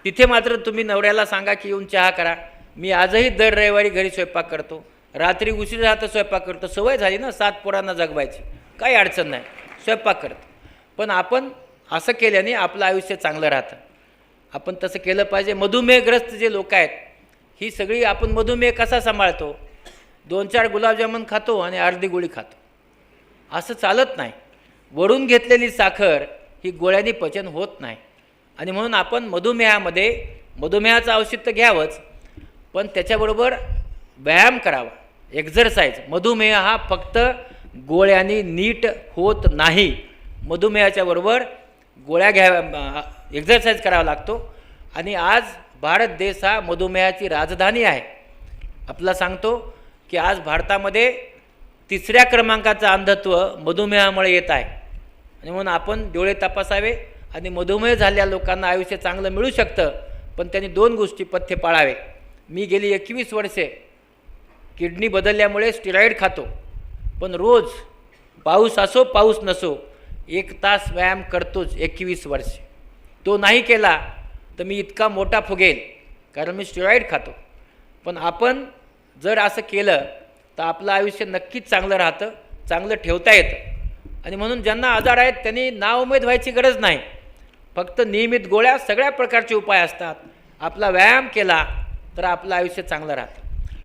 तिथे मात्र तुम्ही नवऱ्याला सांगा की येऊन चहा करा. मी आजही दर रविवारी घरी स्वयंपाक करतो, रात्री उशीर राहतं स्वयंपाक करतो, सवय झाली ना 7 पोरांना जगवायची, काही अडचण नाही, स्वयंपाक करतो. पण आपण असं केल्याने आपलं आयुष्य चांगलं राहतं. आपण तसं केलं पाहिजे. मधुमेहग्रस्त जे लोक आहेत, ही सगळी आपण मधुमेह कसा सांभाळतो, 2-4 गुलाबजामुन खातो आणि अर्धी गोळी खातो, असं चालत नाही. वरून घेतलेली साखर ही गोळ्यांनी पचन होत नाही. आणि म्हणून आपण मधुमेहाचं औषध तर घ्यावंच, पण त्याच्याबरोबर व्यायाम करावा, एक्झरसाइज. मधुमेह हा फक्त गोळ्यांनी नीट होत नाही. मधुमेहाच्या बरोबर गोळ्या घ्याव्या, एक्झरसाइज करावा लागतो. आणि आज भारत देश हा मधुमेहाची राजधानी आहे. आपल्याला सांगतो की आज भारतामध्ये 3ऱ्या क्रमांकाचं अंधत्व मधुमेहामुळे येत आहे. आणि म्हणून आपण डोळे तपासावे. आणि मधुमेह झालेल्या लोकांना आयुष्य चांगलं मिळू शकतं, पण त्यांनी 2 गोष्टी पथ्य पाळावे. मी गेली 21 वर्षे किडनी बदलल्यामुळे स्टेरॉइड खातो, पण रोज पाऊस असो पाऊस नसो 1 तास व्यायाम करतोच 21 वर्षे. तो नाही केला तर मी इतका मोठा फुगेल, कारण मी स्टेरॉइड खातो. पण आपण जर असं केलं तर आपलं आयुष्य नक्कीच चांगलं राहतं, चांगलं ठेवता येतं. आणि म्हणून ज्यांना आजार आहेत त्यांनी नाउमेद व्हायची गरज नाही. फक्त नियमित गोळ्या, सगळ्या प्रकारचे उपाय असतात. आपला व्यायाम केला तर आपलं आयुष्य चांगलं राहतं.